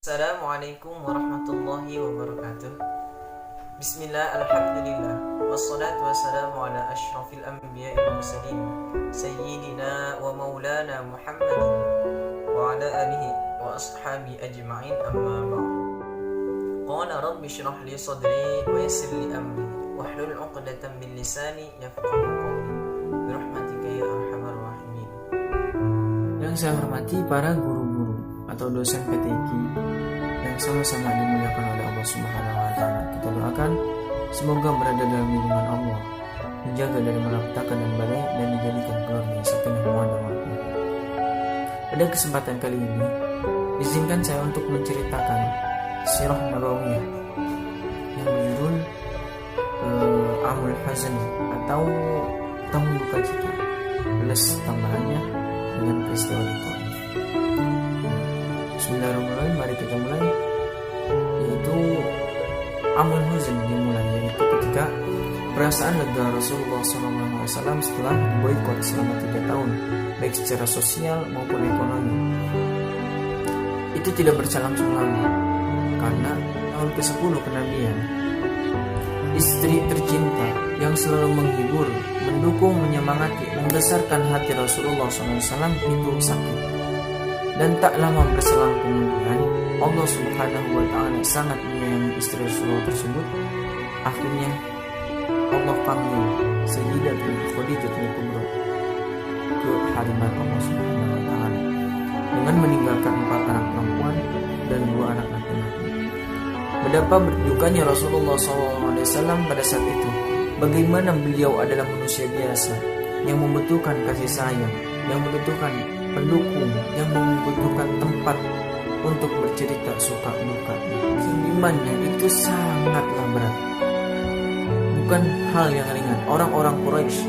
Assalamualaikum warahmatullahi wabarakatuh. Bismillah, alhamdulillah, wassalatu wassalamu ala ashrafil anbiya'i wal mursalin Sayyidina wa maulana Muhammadin wa ala alihi wa ashabi ajma'in, amma ba'd. Qala rabbi shrah li sadri wa yassir li amri wahlul 'uqdatam min lisani yafqahu qawli birahmatika ya arhamar rahimin. Yang saya hormati para guru-guru atau dosen PTQ yang sama-sama dimuliakan oleh Allah Subhanahu wa taala. Kita doakan semoga berada dalam lindungan Allah, dijaga dari malapetaka dan badai, dan dijadikan keluarga yang sakinah mawaddah warahmah. Pada kesempatan kali ini, izinkan saya untuk menceritakan sirah nabawiyah yang berjudul Amul Hazan atau tahun duka cita, plus tambahannya dengan peristiwa di Taif. Bismillahirrahmanirrahim, mari kita mulai. Yaitu Amul Huzn dimulai, yaitu ketika perasaan lega Rasulullah SAW setelah diboikot selama 3 tahun, baik secara sosial maupun ekonomi. Itu tidak berlangsung lama, karena tahun ke-10 kenabian, istri tercinta yang selalu menghibur, mendukung, menyemangati, membesarkan hati Rasulullah SAW itu sakit. Dan tak lama berselang kemudian, Allah Subhanahu wa taala sangat menyayangi istri Rasulullah tersebut. Akhirnya Allah panggil Sayyidah Khadijah Kubra ke hadirat Allah Subhanahu wa taala dengan meninggalkan 4 anak perempuan dan 2 anak laki-laki. Betapa berdukanya Rasulullah SAW pada saat itu. Bagaimana beliau adalah manusia biasa yang membutuhkan kasih sayang, yang membutuhkan pendukung, yang membutuhkan tempat untuk bercerita suka duka. Imannya itu sangatlah berat, bukan hal yang ringan. Orang-orang Quraisy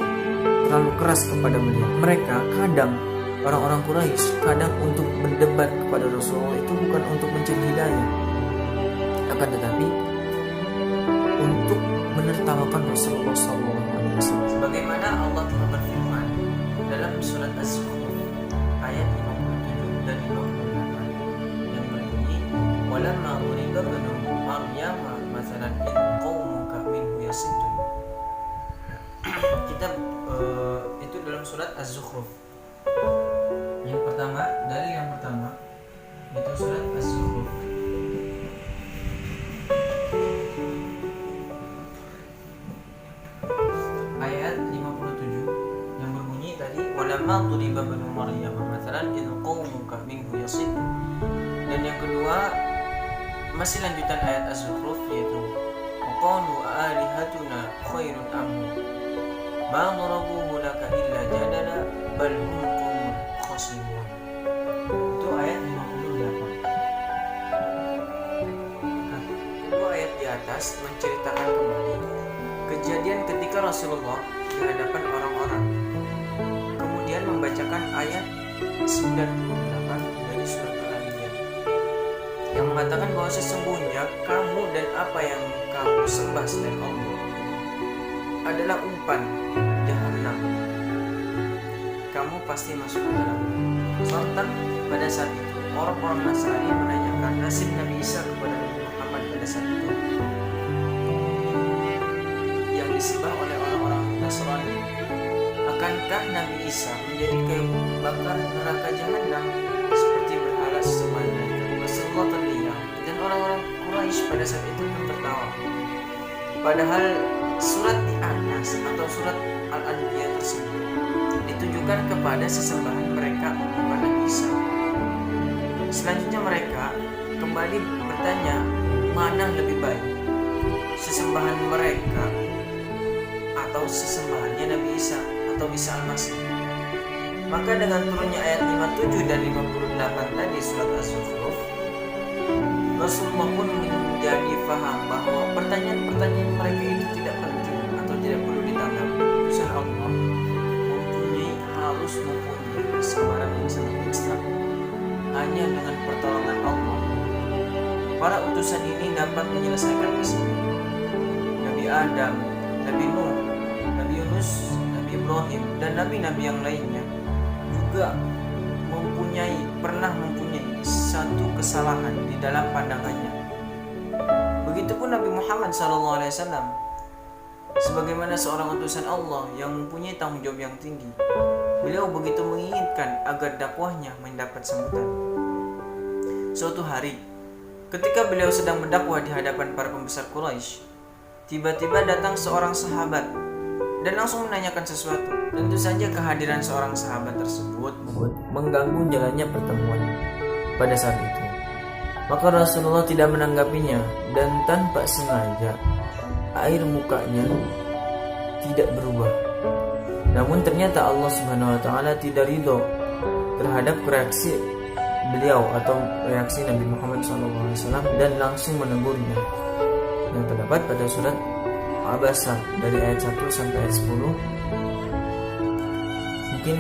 terlalu keras kepada beliau. Mereka kadang, orang-orang Quraisy kadang untuk berdebat kepada Rasulullah itu bukan untuk mencari hidayah, akan tetapi untuk menertawakan Rasulullah SAW. Sebagaimana Allah telah berfirman dalam surat Az-Zukhruf ayat 57 dan 58 yang berbunyi, walamma duriba ibnu Maryam masalan in qaumuka minhu yasiddun. Kita itu dalam surat Az-Zukhruf. Yang pertama, dari yang pertama itu surat Az-Zukhruf ayat 57 yang berbunyi tadi, walamma duriba ibnu Maryam masalan in qaumuka minhu yasiddun. Dan yang kedua masih lanjutan ayat Az-Zukhruf, yaitu qalu alihatuna khairun am ma darabuhu laka illa jadala bal hum qaumun khasimun. Itu ayat 58. Itu ayat di atas menceritakan kembali kejadian ketika Rasulullah di hadapan orang-orang, kemudian membacakan ayat 98 dari surat Al-Anbiya yang mengatakan bahwa sesungguhnya kamu dan apa yang kamu sembah selain Allah adalah umpan jahanam. Kamu pasti masuk ke dalam. Sontak pada saat itu orang-orang Nasrani menanyakan nasib Nabi Isa kepada Nabi Muhammad pada saat itu, yang disembah oleh orang-orang Nasrani. Akankah Nabi Isa menjadi kayu bakar neraka jahanam seperti berhala sesembahan mereka? Rasulullah terdiam dan orang-orang Quraisy pada saat itu pun tertawa. Padahal surat di atas atau surat Al-Anbiya tersebut ditujukan kepada sesembahan mereka kepada Nabi Isa. Selanjutnya mereka kembali bertanya, mana lebih baik, sesembahan mereka atau sesembahannya Nabi Isa atau Isa Al-Masih? Maka dengan turunnya ayat 57 dan 58 tadi surat Az-Zukhruf, Rasulullah pun menjadi faham bahwa pertanyaan-pertanyaan mereka itu tidak penting atau tidak perlu ditanggapi. Usaha Allah harus mempunyai kesabaran yang sangat ekstra. Hanya dengan pertolongan Allah, para utusan ini dapat menyelesaikan misi. Nabi Adam, Nabi Nuh, Nabi Yunus, Nabi Ibrahim, dan nabi-nabi yang lainnya juga pernah mempunyai satu kesalahan di dalam pandangannya. Begitupun Nabi Muhammad SAW, sebagaimana seorang utusan Allah yang mempunyai tanggung jawab yang tinggi, beliau begitu menginginkan agar dakwahnya mendapat sambutan. Suatu hari, ketika beliau sedang berdakwah di hadapan para pembesar Quraisy, tiba-tiba datang seorang sahabat dan langsung menanyakan sesuatu. Tentu saja kehadiran seorang sahabat tersebut mengganggu jalannya pertemuan pada saat itu. Maka Rasulullah tidak menanggapinya, dan tanpa sengaja air mukanya tidak berubah. Namun ternyata Allah Subhanahu wa taala tidak ridho terhadap reaksi beliau atau reaksi Nabi Muhammad SAW, dan langsung menegurnya. Yang terdapat pada surat Abasa dari ayat 1 sampai ayat 10. Mungkin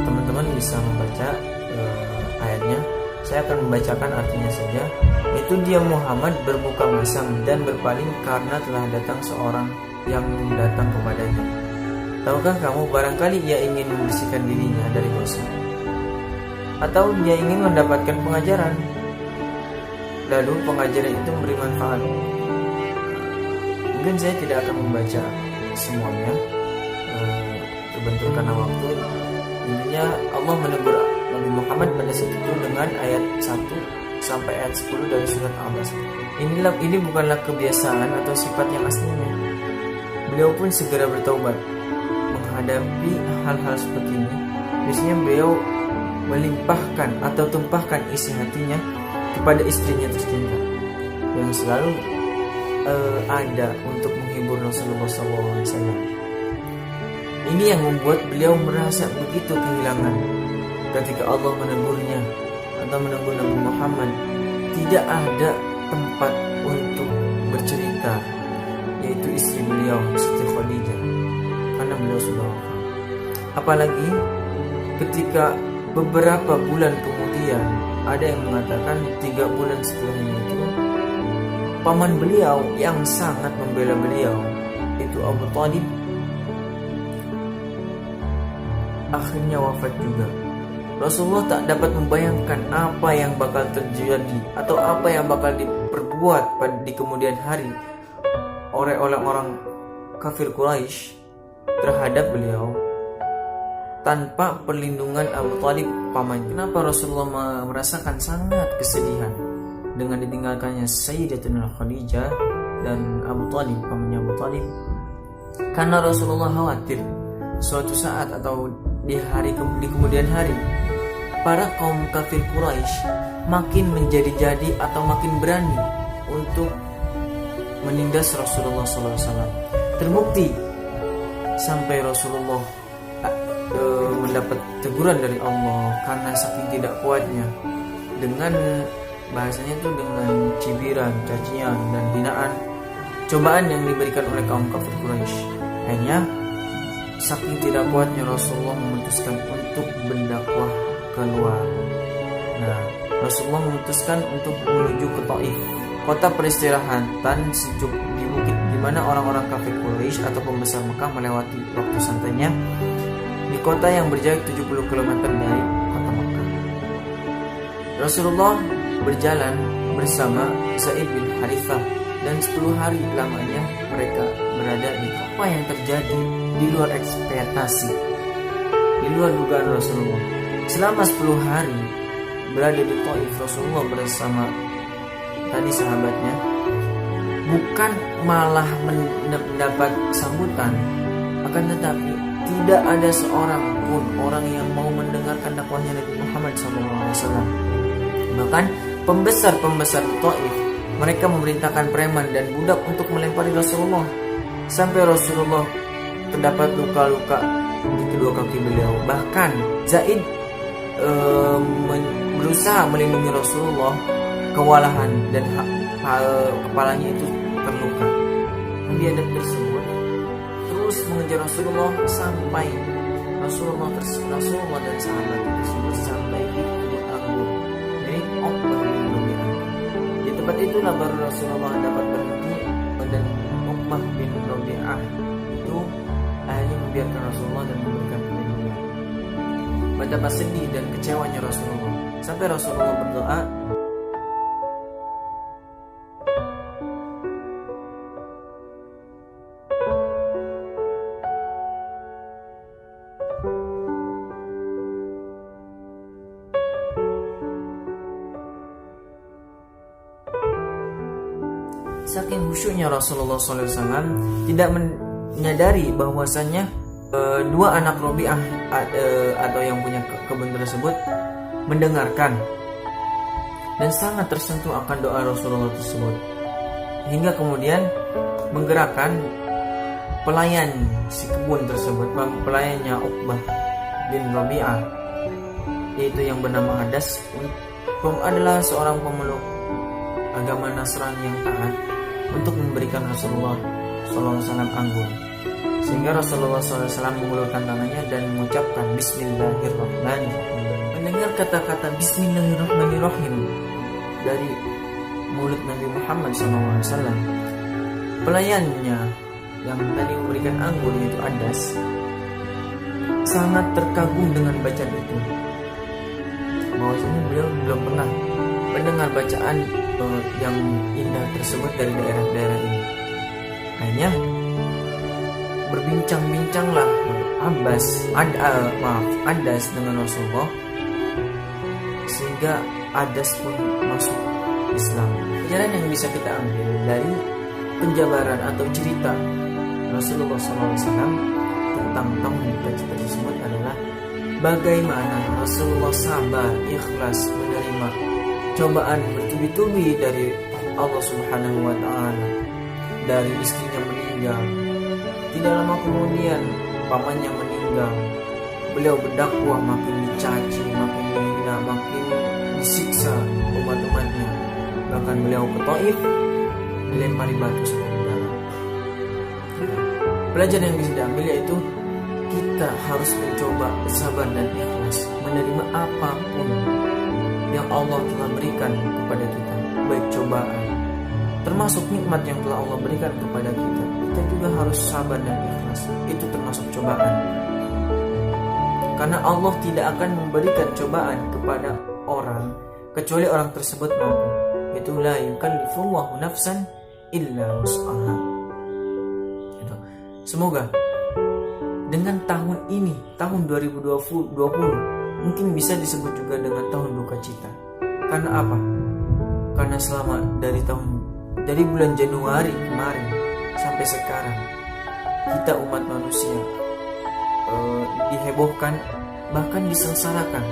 teman-teman bisa membaca ayatnya. Saya akan membacakan artinya saja. Itu dia Muhammad bermuka masam dan berpaling karena telah datang seorang yang datang kepadanya. Tahukah kamu, barangkali ia ingin membersihkan dirinya dari dosa, atau dia ingin mendapatkan pengajaran, lalu pengajaran itu memberi manfaat. Mungkin saya tidak akan membaca semuanya, terbentur karena waktu. Intinya Allah menegur Nabi Muhammad pada saat itu dengan ayat 1 sampai ayat 10 dari surat Al-Abasa. Ini bukanlah kebiasaan atau sifat yang aslinya. Beliau pun segera bertaubat. Menghadapi hal-hal seperti ini, biasanya beliau melimpahkan atau tumpahkan isi hatinya kepada istrinya tercinta yang selalu ada untuk menghibur Rasulullah SAW. Ini yang membuat beliau merasa begitu kehilangan ketika Allah menegurnya atau menegur Nabi Muhammad. Tidak ada tempat untuk bercerita, yaitu istri beliau Siti Khadijah, karena beliau sudah wafat. Apalagi ketika beberapa bulan kemudian, ada yang mengatakan 3 bulan setelahnya itu, paman beliau yang sangat membela beliau, itu Abu Thalib, akhirnya wafat juga. Rasulullah tak dapat membayangkan apa yang bakal terjadi atau apa yang bakal diperbuat di kemudian hari oleh orang kafir Quraisy terhadap beliau tanpa perlindungan Abu Thalib pamannya. Kenapa Rasulullah merasakan sangat kesedihan dengan ditinggalkannya Sayyidatuna Khadijah dan Abu Thalib, pamannya Abu Thalib? Karena Rasulullah khawatir suatu saat atau di kemudian hari, para kaum kafir Quraisy makin menjadi-jadi atau makin berani untuk menindas Rasulullah SAW. Terbukti sampai Rasulullah mendapat teguran dari Allah karena saking tidak kuatnya, dengan bahasanya itu dengan cibiran, cacian, dan hinaan, cobaan yang diberikan oleh kaum kafir Quraisy. Hanya saking tidak kuatnya Rasulullah memutuskan untuk berdakwah keluar. Nah, Rasulullah memutuskan untuk menuju ke Taif, kota peristirahatan sejuk di bukit, di mana orang-orang kafir Quraisy atau pembesar Mekah melewati waktu santainya di kota yang berjarak 70 km dari kota Mekah. Rasulullah berjalan bersama Zaid bin Harithah, dan 10 hari lamanya mereka berada di apa yang terjadi di luar ekspektasi, di luar dugaan Rasulullah. Selama 10 hari berada di Taif, Rasulullah bersama tadi sahabatnya bukan malah mendapat sambutan, akan tetapi tidak ada seorang pun orang yang mau mendengarkan dakwahnya Nabi Muhammad SAW. Bahkan pembesar-pembesar Taif, mereka memerintahkan preman dan budak untuk melempari Rasulullah, sampai Rasulullah terdapat luka-luka di kedua kaki beliau. Bahkan Zaid berusaha melindungi Rasulullah, kewalahan dan kepalanya itu terluka. Biadab tersebut terus mengejar Rasulullah sampai Rasulullah dan sahabat tersebut sampai di Bukit Anggur milik Uqbah bin Rabi'ah. Di tempat itulah baru Rasulullah dapat berhenti, dan Uqbah bin Rabi'ah itu akhirnya membiarkan Rasulullah dan memberikan perlindungan. Betapa sedih dan kecewanya Rasulullah, sampai Rasulullah berdoa, saking khusyuknya Rasulullah SAW tidak menyadari bahwasanya dua anak Rabi'ah atau yang punya kebun tersebut mendengarkan dan sangat tersentuh akan doa Rasulullah tersebut, hingga kemudian menggerakkan pelayan si kebun tersebut, pelayannya Uqbah bin Rabi'ah, yaitu yang bernama Adas, adalah seorang pemeluk agama Nasrani yang taat, untuk memberikan Rasulullah SAW anggur. Sehingga Rasulullah SAW mengulurkan tangannya dan mengucapkan Bismillahirrahmanirrahim. Mendengar kata-kata Bismillahirrahmanirrahim dari mulut Nabi Muhammad SAW, pelayannya yang tadi memberikan anggur, yaitu Adas, sangat terkagum dengan bacaan itu. Bahwasanya beliau belum pernah mendengar bacaan yang indah tersebut dari daerah-daerah ini. Akhirnya berbincang-bincanglah Adas dengan Rasulullah, sehingga Adas pun masuk Islam. Pelajaran yang bisa kita ambil dari penjabaran atau cerita Rasulullah SAW tentang tahun duka-cita tersebut adalah bagaimana Rasulullah sabar, ikhlas menerima cobaan bertubi-tubi dari Allah Subhanahu wa Ta'ala. Dari istrinya meninggal, tidak lama kemudian pamannya meninggal, beliau berdakwah makin dicaci, makin dihina, makin disiksa umat-umatnya. Bahkan beliau ke Taif dilempari batu sampai dalam. Pelajaran yang bisa diambil yaitu kita harus mencoba sabar dan ikhlas menerima apapun yang Allah telah berikan kepada kita, baik cobaan, termasuk nikmat yang telah Allah berikan kepada kita. Kita juga harus sabar dan ikhlas. Itu termasuk cobaan. Karena Allah tidak akan memberikan cobaan kepada orang kecuali orang tersebut mampu. Itu la yukallifullahu nafsan illa wus'aha. Semoga dengan tahun ini, tahun 2020, mungkin bisa disebut juga dengan tahun duka cita. Karena apa? Karena selama dari bulan Januari kemarin sampai sekarang, kita umat manusia dihebohkan, bahkan disengsarakan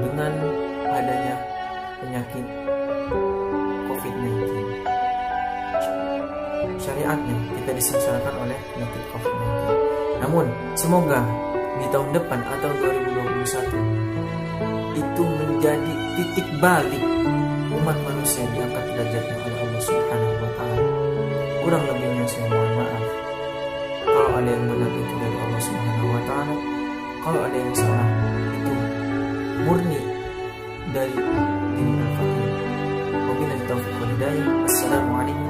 dengan adanya penyakit COVID-19. Syariatnya kita disengsarakan oleh penyakit COVID-19. Namun semoga di tahun depan atau 2021 itu menjadi titik balik umat manusia diangkat derajatnya oleh Allah Subhanahu wa Ta'ala. Kurang lebihnya saya mohon maaf. Kalau ada yang benar itu dari Allah Subhanahu wa Ta'ala, kalau ada yang salah itu murni dari diri al-fakir. Wabillahi taufiq wal hidayah. Assalamualaikum